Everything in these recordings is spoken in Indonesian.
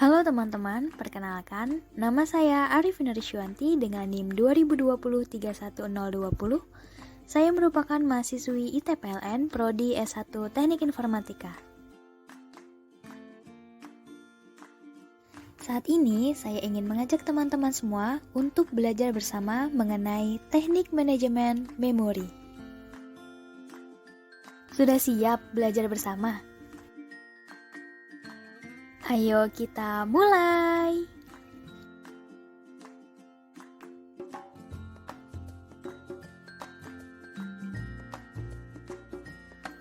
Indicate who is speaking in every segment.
Speaker 1: Halo teman-teman, perkenalkan, nama saya Arifin Riswanti dengan NIM 2020-31020. Saya merupakan mahasiswi ITPLN Prodi S1 Teknik Informatika. Saat ini, saya ingin mengajak teman-teman semua untuk belajar bersama mengenai teknik manajemen memori. Sudah siap belajar bersama? Ayo kita mulai!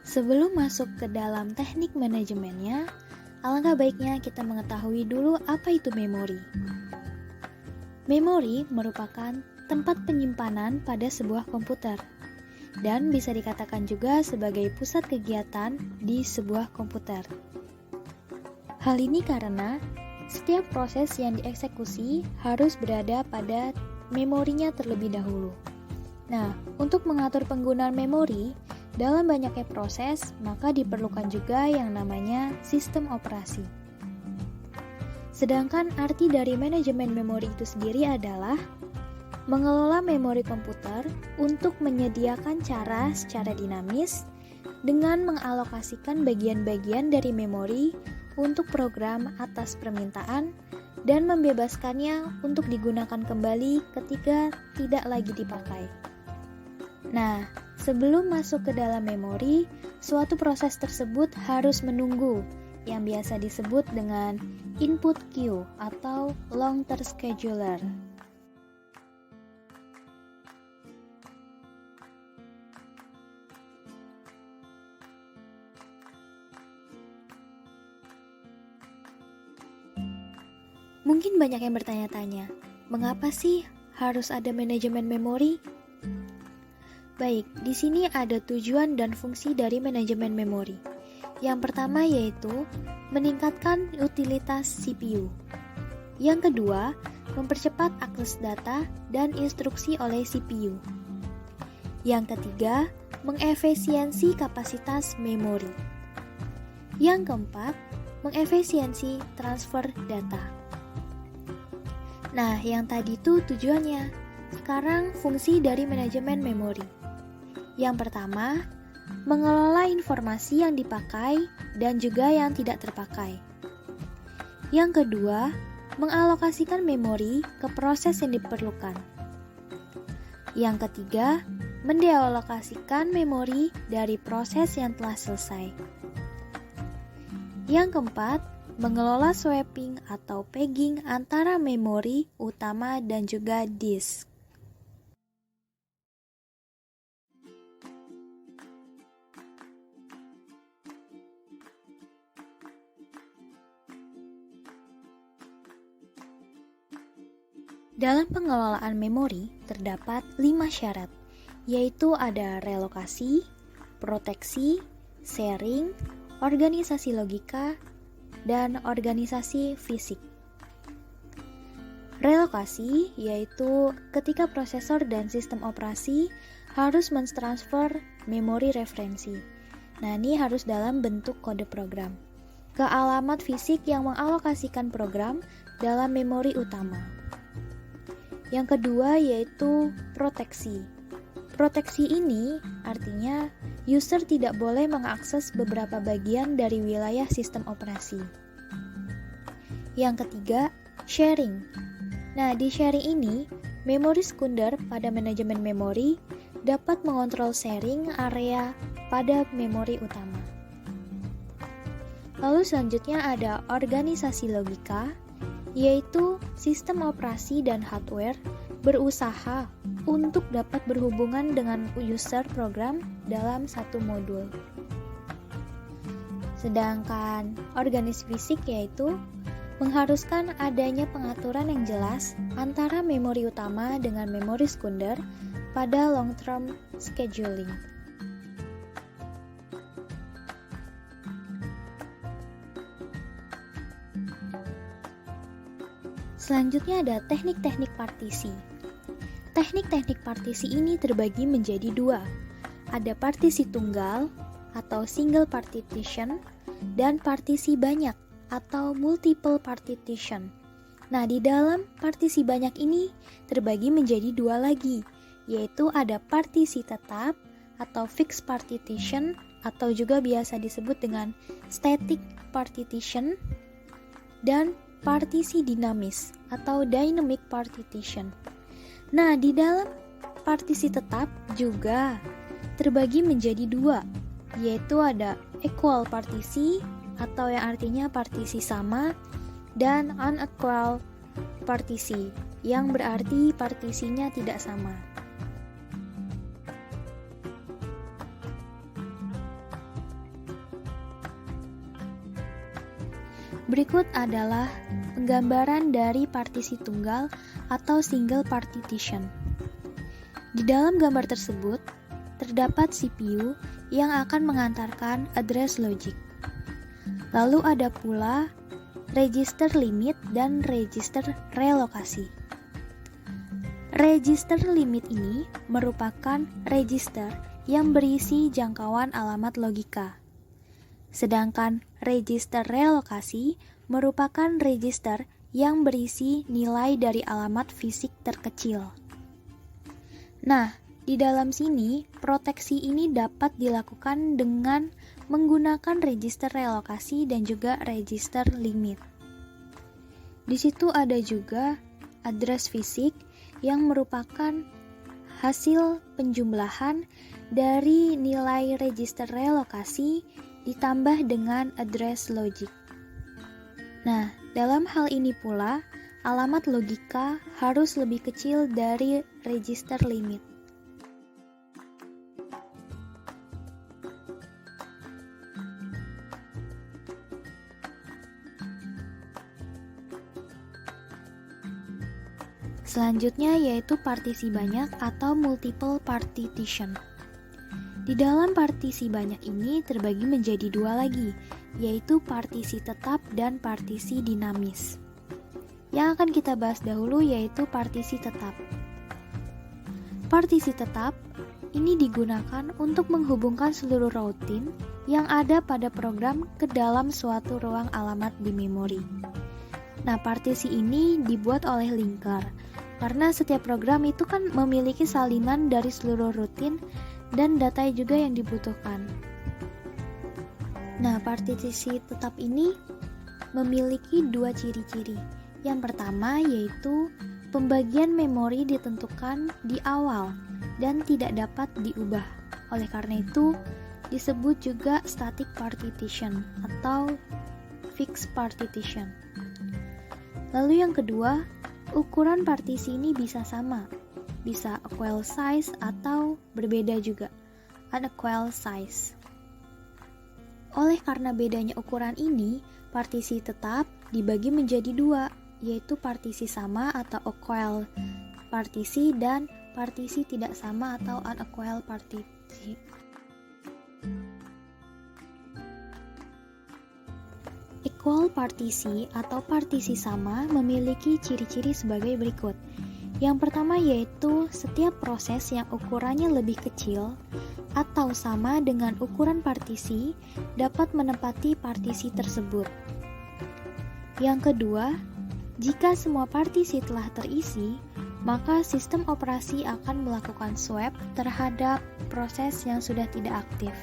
Speaker 1: Sebelum masuk ke dalam teknik manajemennya, alangkah baiknya kita mengetahui dulu apa itu memori. Memori merupakan tempat penyimpanan pada sebuah komputer dan bisa dikatakan juga sebagai pusat kegiatan di sebuah komputer. Hal ini karena setiap proses yang dieksekusi harus berada pada memorinya terlebih dahulu. Nah, untuk mengatur penggunaan memori dalam banyaknya proses, maka diperlukan juga yang namanya sistem operasi. Sedangkan arti dari manajemen memori itu sendiri adalah mengelola memori komputer untuk menyediakan cara secara dinamis dengan mengalokasikan bagian-bagian dari memori untuk program atas permintaan dan membebaskannya untuk digunakan kembali ketika tidak lagi dipakai. Nah, sebelum masuk ke dalam memori, suatu proses tersebut harus menunggu yang biasa disebut dengan input queue atau long-term scheduler. Mungkin banyak yang bertanya-tanya, mengapa sih harus ada manajemen memori? Baik, di sini ada tujuan dan fungsi dari manajemen memori. Yang pertama yaitu meningkatkan utilitas CPU. Yang kedua, mempercepat akses data dan instruksi oleh CPU. Yang ketiga, mengefisiensi kapasitas memori. Yang keempat, mengefisiensi transfer data. Nah, yang tadi itu tujuannya. Sekarang fungsi dari manajemen memori. Yang pertama, mengelola informasi yang dipakai dan juga yang tidak terpakai. Yang kedua, mengalokasikan memori ke proses yang diperlukan. Yang ketiga, mendealokasikan memori dari proses yang telah selesai. Yang keempat, mengelola swapping atau pegging antara memori utama dan juga disk. Dalam pengelolaan memori terdapat 5 syarat, yaitu ada relokasi, proteksi, sharing, organisasi logika, dan organisasi fisik. Relokasi yaitu ketika prosesor dan sistem operasi harus mentransfer memori referensi. Nah, ini harus dalam bentuk kode program ke alamat fisik yang mengalokasikan program dalam memori utama. Yang kedua yaitu proteksi. Proteksi ini artinya user tidak boleh mengakses beberapa bagian dari wilayah sistem operasi. Yang ketiga, sharing. Nah, di sharing ini, memori sekunder pada manajemen memori dapat mengontrol sharing area pada memori utama. Lalu selanjutnya ada organisasi logika, yaitu sistem operasi dan hardware berusaha untuk dapat berhubungan dengan user program dalam satu modul. Sedangkan organisasi fisik yaitu mengharuskan adanya pengaturan yang jelas antara memori utama dengan memori sekunder pada long-term scheduling. Selanjutnya ada teknik-teknik partisi. Teknik-teknik partisi ini terbagi menjadi dua. Ada partisi tunggal atau single partition dan partisi banyak atau multiple partition. Nah, di dalam partisi banyak ini terbagi menjadi dua lagi, yaitu ada partisi tetap atau fixed partition atau juga biasa disebut dengan static partition dan partisi dinamis atau dynamic partition. Nah, di dalam partisi tetap juga terbagi menjadi dua, yaitu ada equal partisi atau yang artinya partisi sama dan unequal partisi yang berarti partisinya tidak sama. Berikut adalah penggambaran dari partisi tunggal atau single partition. Di dalam gambar tersebut, terdapat CPU yang akan mengantarkan address logic. Lalu ada pula register limit dan register relokasi. Register limit ini merupakan register yang berisi jangkauan alamat logika. Sedangkan register relokasi merupakan register yang berisi nilai dari alamat fisik terkecil. Nah, di dalam sini proteksi ini dapat dilakukan dengan menggunakan register relokasi dan juga register limit. Di situ ada juga address fisik yang merupakan hasil penjumlahan dari nilai register relokasi ditambah dengan address logic. Nah, dalam hal ini pula, alamat logika harus lebih kecil dari register limit. Selanjutnya yaitu partisi banyak atau multiple partition. Di dalam partisi banyak ini terbagi menjadi dua lagi, yaitu partisi tetap dan partisi dinamis. Yang akan kita bahas dahulu yaitu partisi tetap. Partisi tetap ini digunakan untuk menghubungkan seluruh routing yang ada pada program ke dalam suatu ruang alamat di memori. Nah, partisi ini dibuat oleh linker, karena setiap program itu kan memiliki salinan dari seluruh rutin dan data juga yang dibutuhkan. Nah, partisi tetap ini memiliki dua ciri-ciri. Yang pertama yaitu pembagian memori ditentukan di awal dan tidak dapat diubah. Oleh karena itu, disebut juga static partition atau fixed partition. Lalu yang kedua, ukuran partisi ini bisa sama, bisa equal size atau berbeda juga, unequal size. Oleh karena bedanya ukuran ini, partisi tetap dibagi menjadi dua, yaitu partisi sama atau equal partisi dan partisi tidak sama atau unequal partisi. Equal partisi atau partisi sama memiliki ciri-ciri sebagai berikut. Yang pertama yaitu setiap proses yang ukurannya lebih kecil atau sama dengan ukuran partisi dapat menempati partisi tersebut. Yang kedua, jika semua partisi telah terisi, maka sistem operasi akan melakukan swap terhadap proses yang sudah tidak aktif.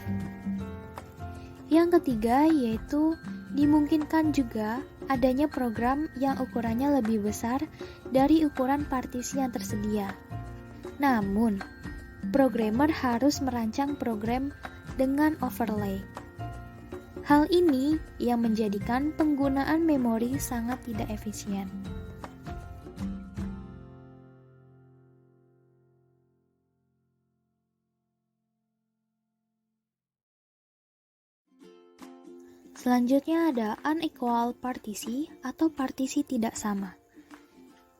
Speaker 1: Yang ketiga yaitu dimungkinkan juga adanya program yang ukurannya lebih besar dari ukuran partisi yang tersedia. Namun, programmer harus merancang program dengan overlay. Hal ini yang menjadikan penggunaan memori sangat tidak efisien. Selanjutnya ada unequal partisi atau partisi tidak sama.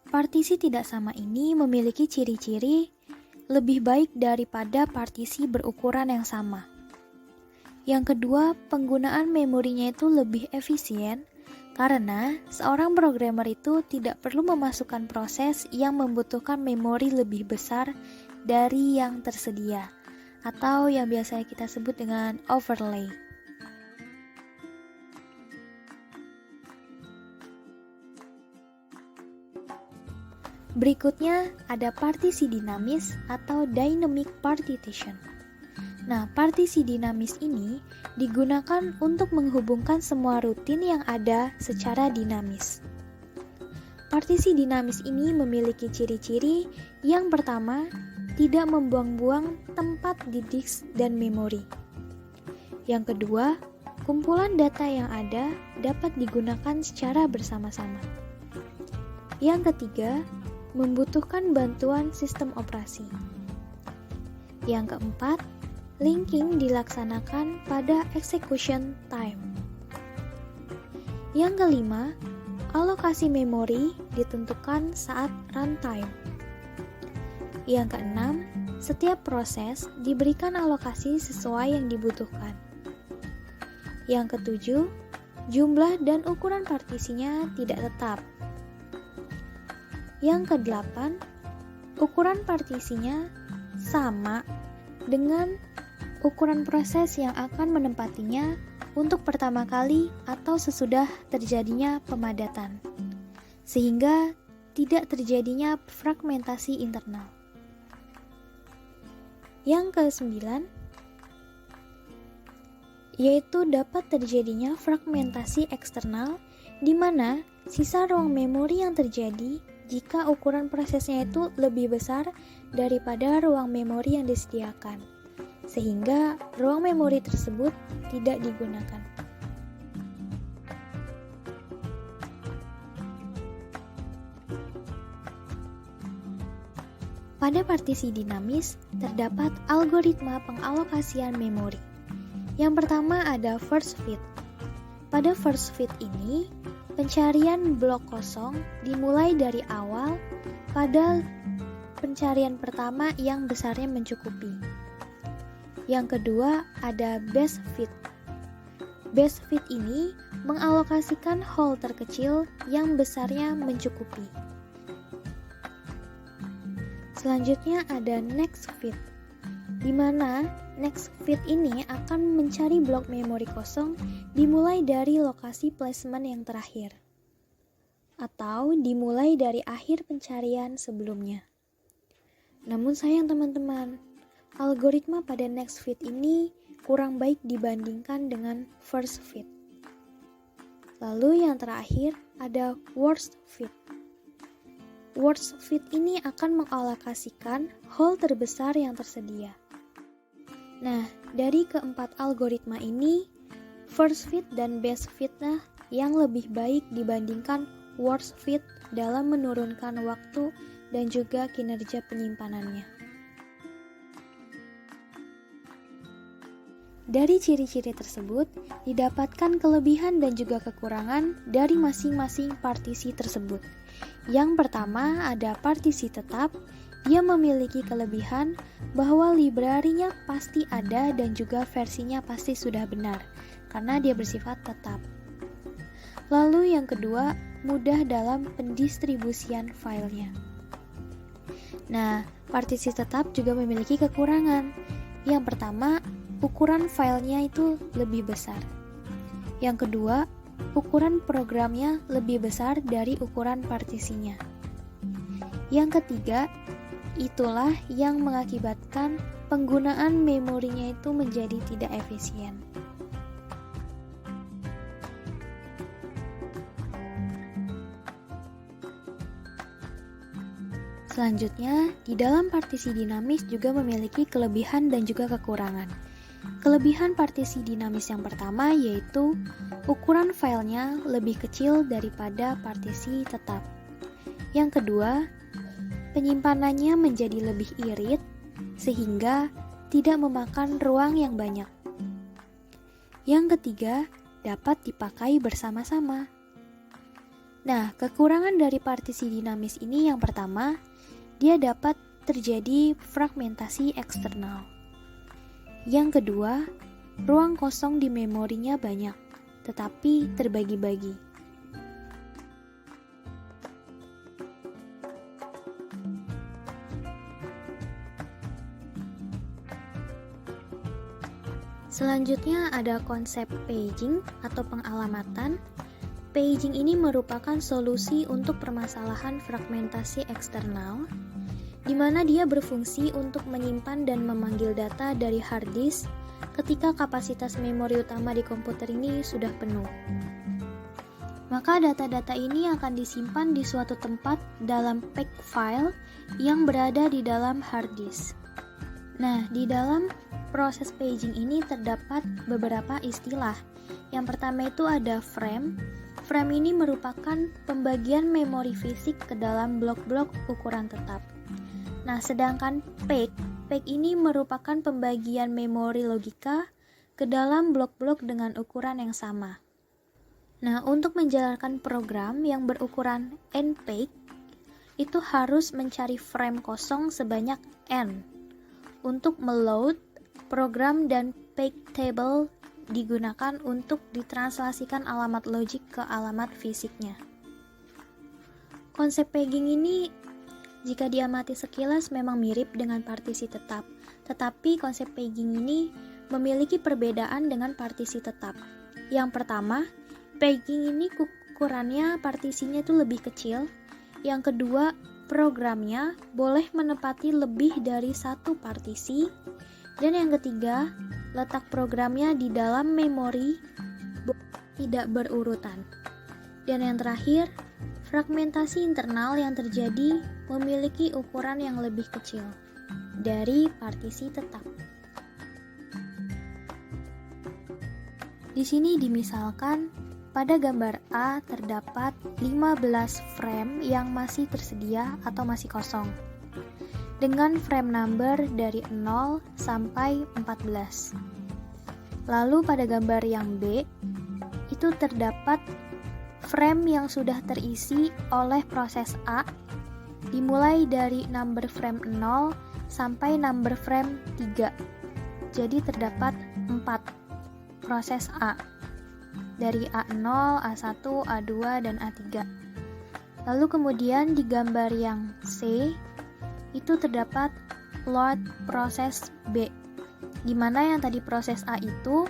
Speaker 1: Partisi tidak sama ini memiliki ciri-ciri lebih baik daripada partisi berukuran yang sama. Yang kedua, penggunaan memorinya itu lebih efisien karena seorang programmer itu tidak perlu memasukkan proses yang membutuhkan memori lebih besar dari yang tersedia atau yang biasa kita sebut dengan overlay. Berikutnya ada partisi dinamis atau dynamic partition. Nah, partisi dinamis ini digunakan untuk menghubungkan semua rutin yang ada secara dinamis. Partisi dinamis ini memiliki ciri-ciri yang pertama, tidak membuang-buang tempat di disk dan memori. Yang kedua, kumpulan data yang ada dapat digunakan secara bersama-sama. Yang ketiga, membutuhkan bantuan sistem operasi. Yang keempat, linking dilaksanakan pada execution time. Yang kelima, alokasi memori ditentukan saat runtime. Yang keenam, setiap proses diberikan alokasi sesuai yang dibutuhkan. Yang ketujuh, jumlah dan ukuran partisinya tidak tetap. Yang kedelapan, ukuran partisinya sama dengan ukuran proses yang akan menempatinya untuk pertama kali atau sesudah terjadinya pemadatan, sehingga tidak terjadinya fragmentasi internal. Yang kesembilan, yaitu dapat terjadinya fragmentasi eksternal, di mana sisa ruang memori yang terjadi jika ukuran prosesnya itu lebih besar daripada ruang memori yang disediakan, sehingga ruang memori tersebut tidak digunakan. Pada partisi dinamis, terdapat algoritma pengalokasian memori. Yang pertama ada first fit. Pada first fit ini, pencarian blok kosong dimulai dari awal pada pencarian pertama yang besarnya mencukupi. Yang kedua ada best fit. Best fit ini mengalokasikan hole terkecil yang besarnya mencukupi. Selanjutnya ada next fit, di mana next fit ini akan mencari blok memori kosong dimulai dari lokasi placement yang terakhir, atau dimulai dari akhir pencarian sebelumnya. Namun sayang teman-teman, algoritma pada next fit ini kurang baik dibandingkan dengan first fit. Lalu yang terakhir ada worst fit. Worst fit ini akan mengalokasikan hole terbesar yang tersedia. Nah, dari keempat algoritma ini, first fit dan best fit yang lebih baik dibandingkan worst fit dalam menurunkan waktu dan juga kinerja penyimpanannya. Dari ciri-ciri tersebut, didapatkan kelebihan dan juga kekurangan dari masing-masing partisi tersebut. Yang pertama ada partisi tetap, yang memiliki kelebihan bahwa library-nya pasti ada dan juga versinya pasti sudah benar, karena dia bersifat tetap. Lalu yang kedua, mudah dalam pendistribusian filenya. Nah, partisi tetap juga memiliki kekurangan. Yang pertama, ukuran filenya itu lebih besar. Yang kedua, ukuran programnya lebih besar dari ukuran partisinya. Yang ketiga, itulah yang mengakibatkan penggunaan memorinya itu menjadi tidak efisien. Selanjutnya, di dalam partisi dinamis juga memiliki kelebihan dan juga kekurangan. Kelebihan partisi dinamis yang pertama yaitu ukuran filenya lebih kecil daripada partisi tetap. Yang kedua, penyimpanannya menjadi lebih irit sehingga tidak memakan ruang yang banyak. Yang ketiga, dapat dipakai bersama-sama. Nah, kekurangan dari partisi dinamis ini yang pertama, dia dapat terjadi fragmentasi eksternal. Yang kedua, ruang kosong di memorinya banyak, tetapi terbagi-bagi. Selanjutnya ada konsep paging atau pengalamatan. Paging ini merupakan solusi untuk permasalahan fragmentasi eksternal, di mana dia berfungsi untuk menyimpan dan memanggil data dari hard disk ketika kapasitas memori utama di komputer ini sudah penuh. Maka data-data ini akan disimpan di suatu tempat dalam page file yang berada di dalam hard disk. Nah, di dalam proses paging ini terdapat beberapa istilah. Yang pertama itu ada frame. Frame ini merupakan pembagian memori fisik ke dalam blok-blok ukuran tetap. Nah, sedangkan page ini merupakan pembagian memori logika ke dalam blok-blok dengan ukuran yang sama. Nah, untuk menjalankan program yang berukuran n page, itu harus mencari frame kosong sebanyak n. Untuk meload program dan page table digunakan untuk ditranslasikan alamat logik ke alamat fisiknya. Konsep paging ini jika diamati sekilas memang mirip dengan partisi tetap, tetapi konsep paging ini memiliki perbedaan dengan partisi tetap. Yang pertama, paging ini ukurannya partisinya itu lebih kecil. Yang kedua, programnya boleh menempati lebih dari satu partisi. Dan yang ketiga, letak programnya di dalam memori tidak berurutan. Dan yang terakhir, fragmentasi internal yang terjadi memiliki ukuran yang lebih kecil dari partisi tetap. Di sini dimisalkan pada gambar A terdapat 15 frame yang masih tersedia atau masih kosong dengan frame number dari 0 sampai 14. Lalu pada gambar yang B itu terdapat frame yang sudah terisi oleh proses A dimulai dari number frame 0 sampai number frame 3. Jadi terdapat 4 proses A dari A0, A1, A2, dan A3. Lalu kemudian di gambar yang C itu terdapat load proses B, di mana yang tadi proses A itu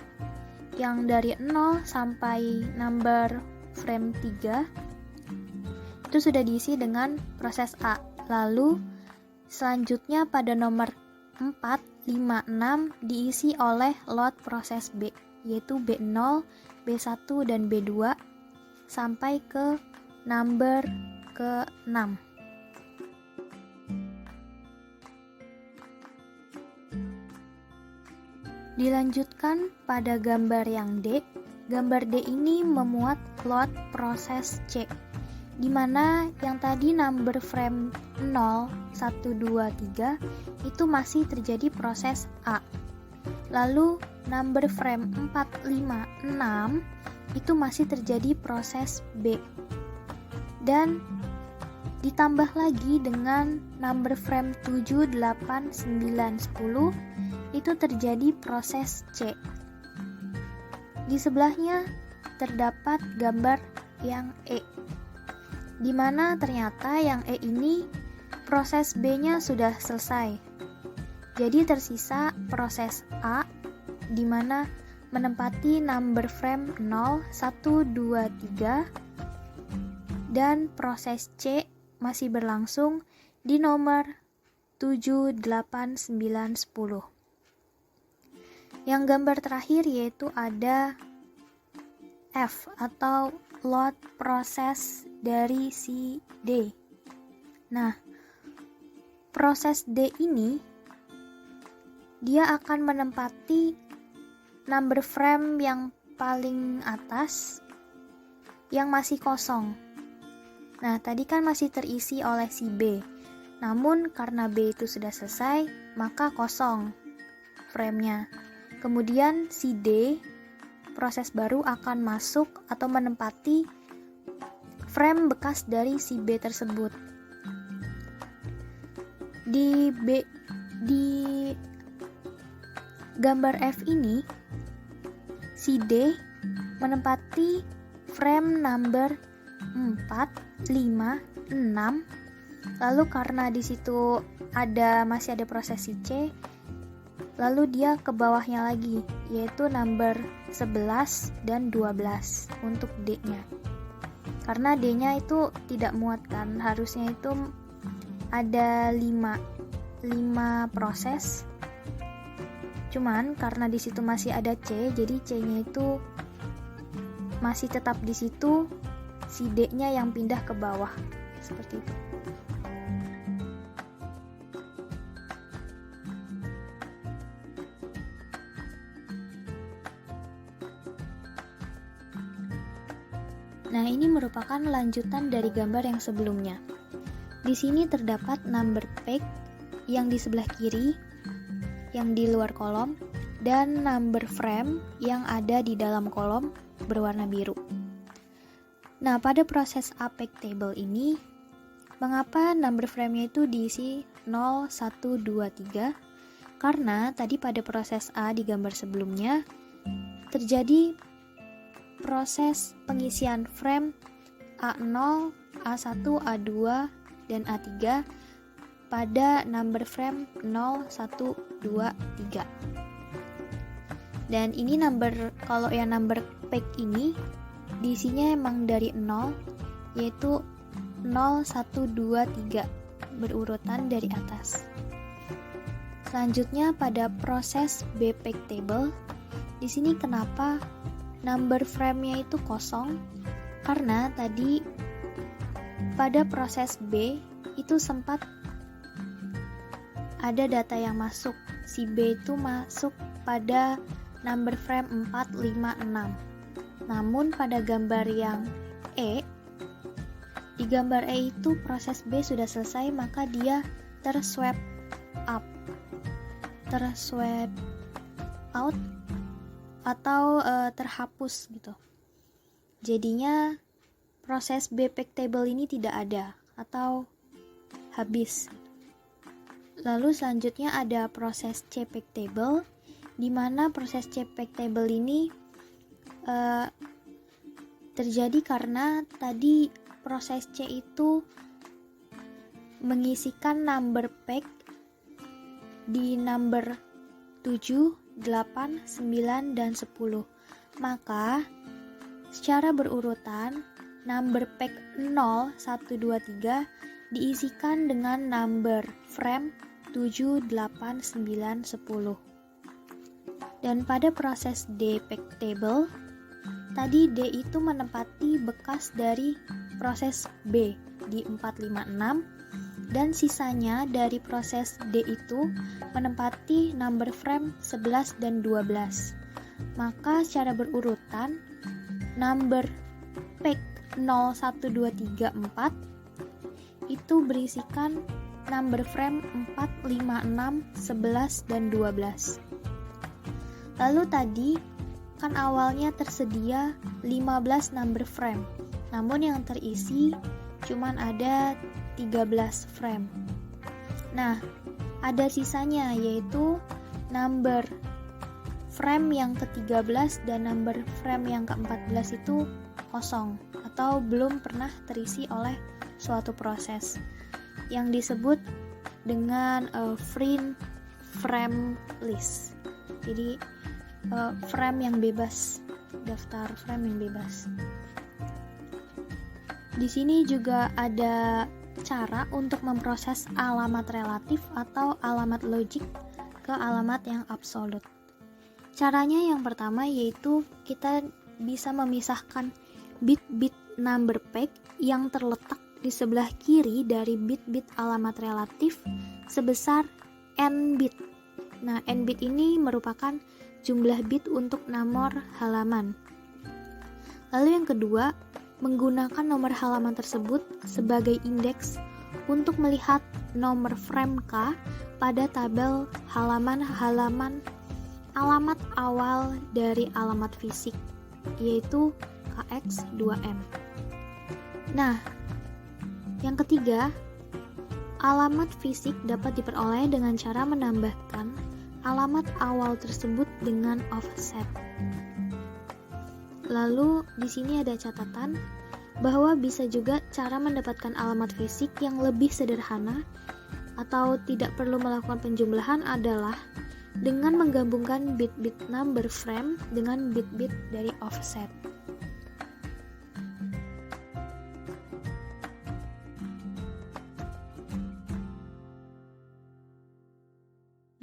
Speaker 1: yang dari 0 sampai number frame 3 itu sudah diisi dengan proses A. Lalu selanjutnya pada nomor 4, 5, 6 diisi oleh load proses B, yaitu B0, B1, dan B2 sampai ke number ke-6. Dilanjutkan pada gambar yang D. Gambar D ini memuat load proses C, di mana yang tadi number frame 0, 1, 2, 3 itu masih terjadi proses A. Lalu number frame 4, 5, 6 itu masih terjadi proses B. Dan ditambah lagi dengan number frame 7, 8, 9, 10 itu terjadi proses C. Di sebelahnya terdapat gambar yang E, di mana ternyata yang E ini proses B-nya sudah selesai. Jadi tersisa proses A, di mana menempati number frame 0, 1, 2, 3, dan proses C masih berlangsung di nomor 7, 8, 9, 10. Yang gambar terakhir yaitu ada F atau load proses dari si D. Nah, proses D ini dia akan menempati number frame yang paling atas yang masih kosong. Nah, tadi kan masih terisi oleh si B. Namun karena B itu sudah selesai, maka kosong frame-nya. Kemudian si D, proses baru akan masuk atau menempati frame bekas dari si B tersebut. Di gambar F ini, si D menempati frame number 4, 5, 6. Lalu karena di situ masih ada proses si C, lalu dia ke bawahnya lagi, yaitu number 11 dan 12 untuk D-nya. karena D-nya itu tidak muat kan, harusnya itu ada 5 proses. Cuman karena di situ masih ada C, jadi C-nya itu masih tetap di situ, si D-nya yang pindah ke bawah. Seperti itu. Nah, ini merupakan lanjutan dari gambar yang sebelumnya. Di sini terdapat number peg yang di sebelah kiri, yang di luar kolom, dan number frame yang ada di dalam kolom berwarna biru. Nah, pada proses APEC table ini, mengapa number frame-nya itu diisi 0, 1, 2, 3? Karena tadi pada proses A di gambar sebelumnya, terjadi proses pengisian frame A0, A1, A2, dan A3 pada number frame 0, 1, 2, 3. Dan ini kalau yang number peg ini diisinya emang dari 0, yaitu 0, 1, 2, 3 berurutan dari atas. Selanjutnya pada proses B peg table, di sini kenapa number frame-nya itu kosong? Karena tadi pada proses B itu sempat ada data yang masuk. Si B itu masuk pada number frame 4, 5, 6. Namun pada gambar yang E, di gambar E itu proses B sudah selesai, maka dia terswipe out atau terhapus gitu. Jadinya proses B peg table ini tidak ada atau habis. Lalu selanjutnya ada proses C peg table, di mana proses C peg table ini terjadi karena tadi proses C itu mengisikan number peg di number 7, 8, 9, dan 10. Maka secara berurutan number peg 0, 1, 2, 3 diisikan dengan number frame 7, 8, 9, 10. Dan pada proses D peg table, tadi D itu menempati bekas dari proses B di 4, 5, 6, dan sisanya dari proses D itu menempati number frame 11 dan 12. Maka secara berurutan number peg 0, 1, 2, 3, 4 itu berisikan number frame 4, 5, 6, 11, dan 12. Lalu tadi kan awalnya tersedia 15 number frame, namun yang terisi cuman ada 13 frame. Nah, ada sisanya yaitu number frame yang ke-13 dan number frame yang ke-14 itu kosong atau belum pernah terisi oleh suatu proses yang disebut dengan free frame list. Jadi frame yang bebas, daftar frame yang bebas. Di sini juga ada cara untuk memproses alamat relatif atau alamat logik ke alamat yang absolut. Caranya yang pertama yaitu kita bisa memisahkan bit-bit number peg yang terletak di sebelah kiri dari bit-bit alamat relatif sebesar n bit. Nah, n bit ini merupakan jumlah bit untuk nomor halaman. Lalu yang kedua, menggunakan nomor halaman tersebut sebagai indeks untuk melihat nomor frame K pada tabel halaman-halaman alamat awal dari alamat fisik, yaitu KX2M. Nah, yang ketiga, alamat fisik dapat diperoleh dengan cara menambahkan alamat awal tersebut dengan offset. Lalu di sini ada catatan bahwa bisa juga cara mendapatkan alamat fisik yang lebih sederhana atau tidak perlu melakukan penjumlahan adalah dengan menggabungkan bit-bit number frame dengan bit-bit dari offset.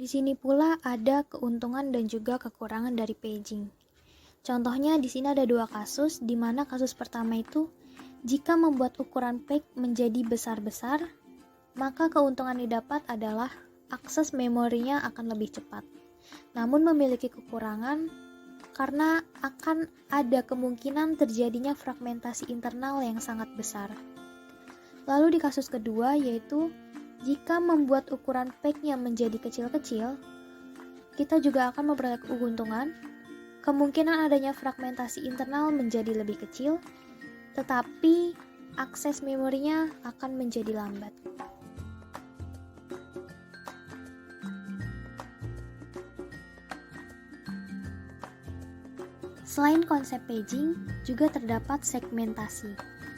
Speaker 1: Di sini pula ada keuntungan dan juga kekurangan dari paging. Contohnya di sini ada 2 kasus, di mana kasus pertama itu jika membuat ukuran page menjadi besar-besar, maka keuntungan didapat adalah akses memorinya akan lebih cepat. Namun memiliki kekurangan karena akan ada kemungkinan terjadinya fragmentasi internal yang sangat besar. Lalu di kasus kedua yaitu jika membuat ukuran page-nya menjadi kecil-kecil, kita juga akan memperoleh keuntungan. Kemungkinan adanya fragmentasi internal menjadi lebih kecil, tetapi akses memorinya akan menjadi lambat. Selain konsep paging, juga terdapat segmentasi.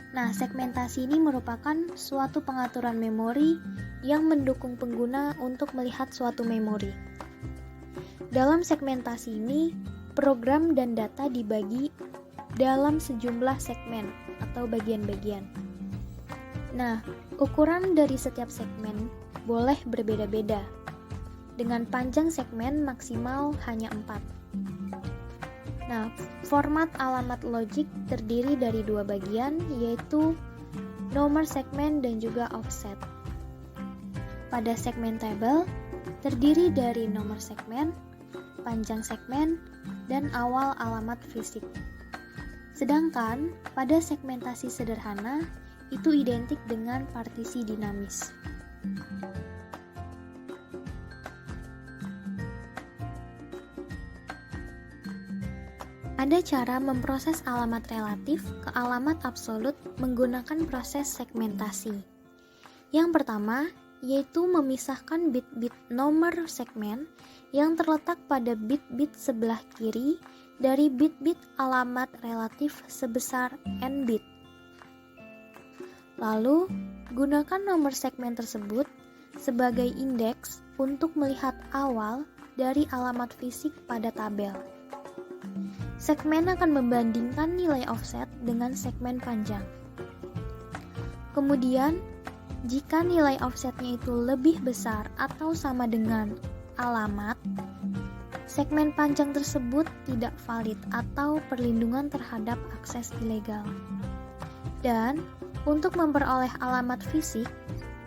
Speaker 1: Nah, segmentasi ini merupakan suatu pengaturan memori yang mendukung pengguna untuk melihat suatu memori. Dalam segmentasi ini, program dan data dibagi dalam sejumlah segmen atau bagian-bagian. Nah, ukuran dari setiap segmen boleh berbeda-beda. Dengan panjang segmen maksimal hanya 4. Nah, format alamat logik terdiri dari 2 bagian, yaitu nomor segmen dan juga offset. Pada segmen table, terdiri dari nomor segmen, panjang segmen, dan awal alamat fisik. Sedangkan, pada segmentasi sederhana, itu identik dengan partisi dinamis. Ada cara memproses alamat relatif ke alamat absolut menggunakan proses segmentasi. Yang pertama, yaitu memisahkan bit-bit nomor segmen yang terletak pada bit-bit sebelah kiri dari bit-bit alamat relatif sebesar n bit. Lalu, gunakan nomor segmen tersebut sebagai indeks untuk melihat awal dari alamat fisik pada tabel. Segmen akan membandingkan nilai offset dengan segmen panjang. Kemudian, jika nilai offsetnya itu lebih besar atau sama dengan alamat, segmen panjang tersebut tidak valid atau perlindungan terhadap akses ilegal. Dan, untuk memperoleh alamat fisik,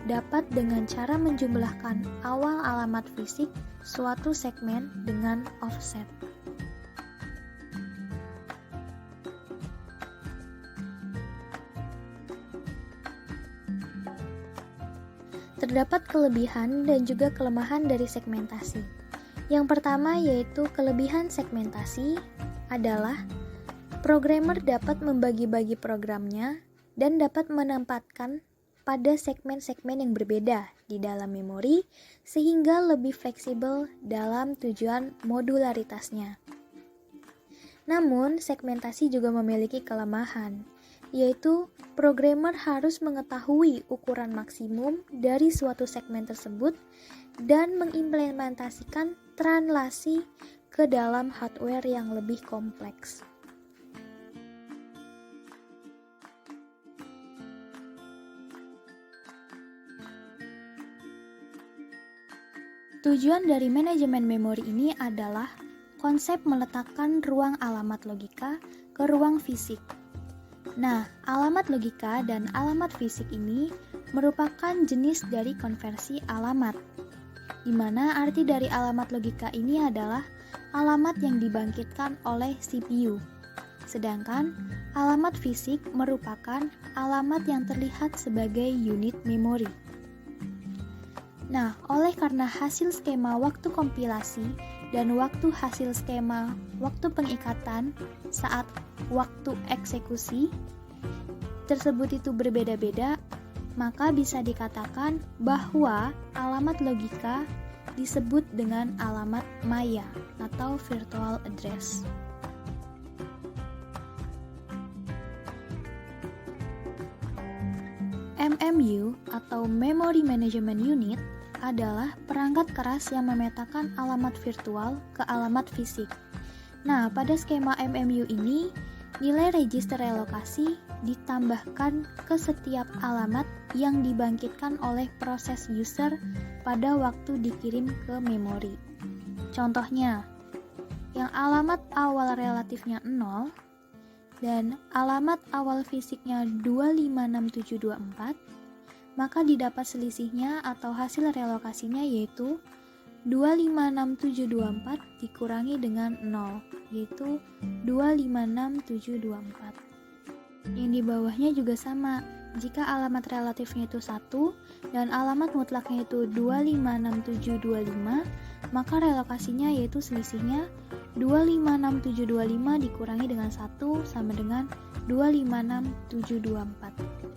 Speaker 1: dapat dengan cara menjumlahkan awal alamat fisik suatu segmen dengan offset. Terdapat kelebihan dan juga kelemahan dari segmentasi. Yang pertama yaitu kelebihan segmentasi adalah programmer dapat membagi-bagi programnya dan dapat menempatkan pada segmen-segmen yang berbeda di dalam memori sehingga lebih fleksibel dalam tujuan modularitasnya. Namun, segmentasi juga memiliki kelemahan, yaitu programmer harus mengetahui ukuran maksimum dari suatu segmen tersebut dan mengimplementasikan translasi ke dalam hardware yang lebih kompleks. Tujuan dari manajemen memori ini adalah konsep meletakkan ruang alamat logika ke ruang fisik. Nah, alamat logika dan alamat fisik ini merupakan jenis dari konversi alamat, di mana arti dari alamat logika ini adalah alamat yang dibangkitkan oleh CPU, sedangkan alamat fisik merupakan alamat yang terlihat sebagai unit memori. Nah, oleh karena hasil skema waktu kompilasi dan waktu hasil skema waktu pengikatan saat waktu eksekusi tersebut itu berbeda-beda, maka bisa dikatakan bahwa alamat logika disebut dengan alamat maya atau virtual address. MMU atau Memory Management Unit adalah perangkat keras yang memetakan alamat virtual ke alamat fisik. Nah, pada skema MMU ini, nilai register relokasi ditambahkan ke setiap alamat yang dibangkitkan oleh proses user pada waktu dikirim ke memori. Contohnya, yang alamat awal relatifnya 0 dan alamat awal fisiknya 256724, maka didapat selisihnya atau hasil relokasinya yaitu 256724 dikurangi dengan 0, yaitu 256724. Yang di bawahnya juga sama. Jika alamat relatifnya itu 1 dan alamat mutlaknya itu 256725, maka relokasinya yaitu selisihnya 256725 dikurangi dengan 1 sama dengan 256724.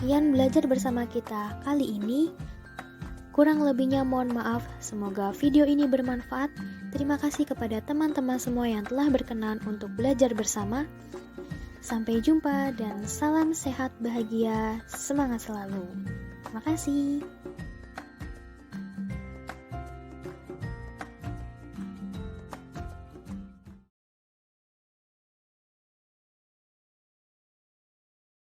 Speaker 1: Sekian belajar bersama kita kali ini. Kurang lebihnya mohon maaf. Semoga video ini bermanfaat. Terima kasih kepada teman-teman semua yang telah berkenan untuk belajar bersama. Sampai jumpa dan salam sehat bahagia. Semangat selalu. Terima kasih.